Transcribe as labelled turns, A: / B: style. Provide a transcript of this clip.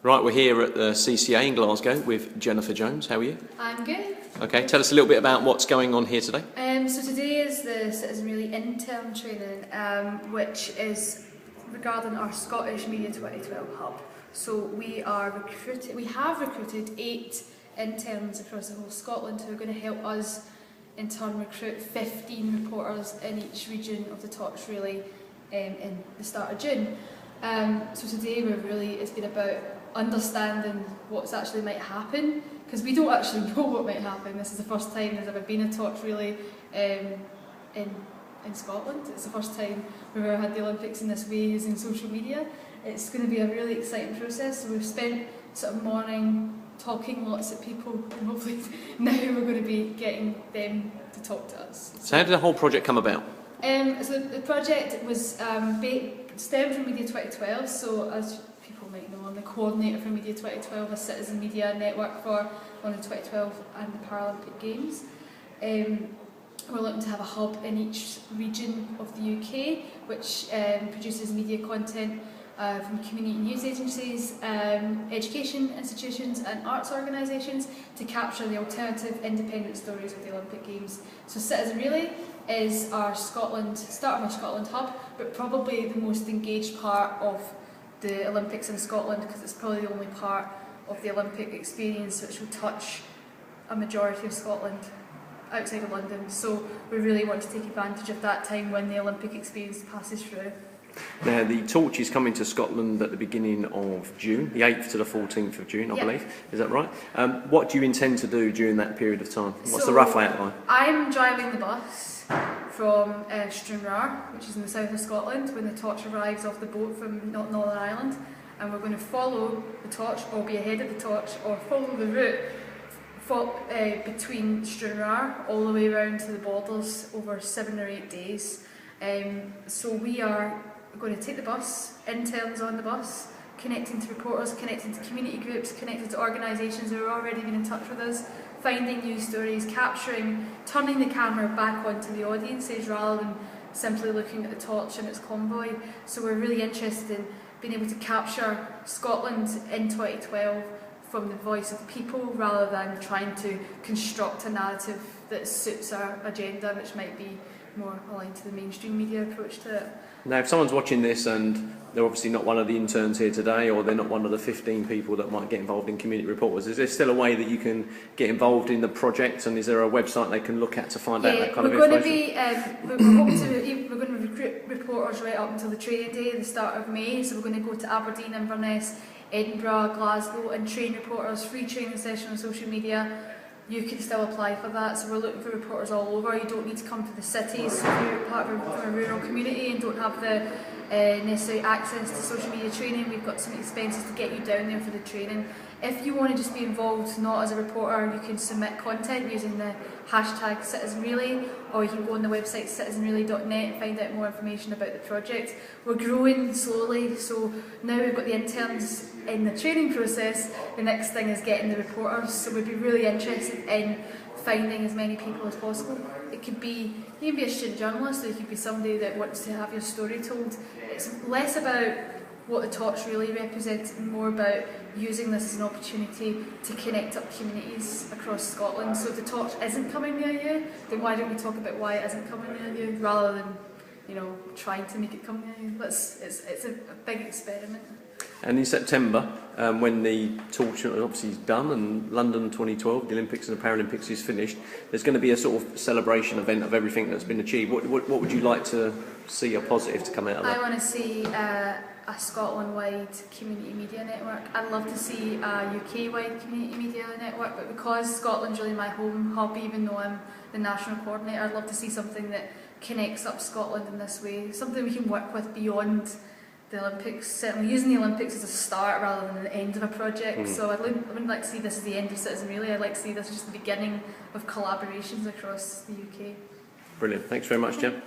A: Right, we're here at the CCA in Glasgow with Jennifer Jones. How are you?
B: I'm good.
A: Okay, tell us a little bit about what's going on here today.
B: So today is the Citizen Really intern training, which is regarding our Scottish Media 2012 hub. So we have recruited 8 interns across the whole of Scotland who are going to help us in turn recruit 15 reporters in each region of the Torch Relay in the start of June. So today it's been about understanding what's actually might happen, because we don't actually know what might happen. This is the first time there's ever been a Torch Relay in Scotland. It's the first time we've ever had the Olympics in this way using social media. It's going to be a really exciting process. So we've spent sort of morning talking lots of people, and hopefully now we're going to be getting them to talk to us.
A: So how did the whole project come about?
B: So the project was stemmed from Media 2012. So as people might know, I'm the coordinator for Media 2012, a citizen media network for London 2012 and the Paralympic Games. We're looking to have a hub in each region of the UK, which produces media content from community news agencies, education institutions and arts organisations to capture the alternative independent stories of the Olympic Games. So Citizen Really is our start of our Scotland hub, but probably the most engaged part of the Olympics in Scotland, because it's probably the only part of the Olympic experience which will touch a majority of Scotland outside of London. So we really want to take advantage of that time when the Olympic experience passes through.
A: Now, the Torch is coming to Scotland at the beginning of June, the 8th to the 14th of June, I believe. Is that right? What do you intend to do during that period of time? What's the rough outline?
B: I'm driving the bus from Stranraer, which is in the south of Scotland, when the Torch arrives off the boat from Northern Ireland, and we're going to follow the Torch, or be ahead of the Torch, or follow the route between Stranraer all the way around to the borders over 7 or 8 days. So we are going to take the bus, interns on the bus, connecting to reporters, connecting to community groups, connecting to organisations who are already been in touch with us, finding news stories, turning the camera back onto the audiences rather than simply looking at the Torch and its convoy. So we're really interested in being able to capture Scotland in 2012 from the voice of people, rather than trying to construct a narrative that suits our agenda, which might be more aligned to the mainstream media approach to it.
A: Now, if someone's watching this and they're obviously not one of the interns here today, or they're not one of the 15 people that might get involved in community reporters, is there still a way that you can get involved in the project, and is there a website they can look at to find out that kind of information?
B: We're going to recruit reporters right up until the training day, the start of May. So we're going to go to Aberdeen, Inverness, Edinburgh, Glasgow, and train reporters, free training session on social media. You can still apply for that, so we're looking for reporters all over. You don't need to come to the cities. So if you're part of a rural community and don't have the necessary access to social media training, we've got some expenses to get you down there for the training. If you want to just be involved, not as a reporter, you can submit content using the hashtag Citizen Relay, or you can go on the website citizenrelay.net and find out more information about the project. We're growing slowly, so now we've got the interns in the training process. The next thing is getting the reporters, so we'd be really interested in finding as many people as possible. You can be a student journalist, or you could be somebody that wants to have your story told. It's less about what the Torch really represents, and more about using this as an opportunity to connect up communities across Scotland. So if the Torch isn't coming near you, then why don't we talk about why it isn't coming near you, rather than trying to make it come near you. It's a big experiment.
A: And in September, when the Torch obviously is done and London 2012, the Olympics and the Paralympics is finished, there's going to be a sort of celebration event of everything that's been achieved. What would you like to see a positive to come out of that?
B: I want to see a Scotland-wide community media network. I'd love to see a UK-wide community media network, but because Scotland's really my home hub, even though I'm the national coordinator, I'd love to see something that connects up Scotland in this way, something we can work with beyond the Olympics, certainly using the Olympics as a start rather than the end of a project. So I wouldn't like to see this as the end of Citizen Really. I'd like to see this as just the beginning of collaborations across the UK.
A: Brilliant. Thanks very much, Jem.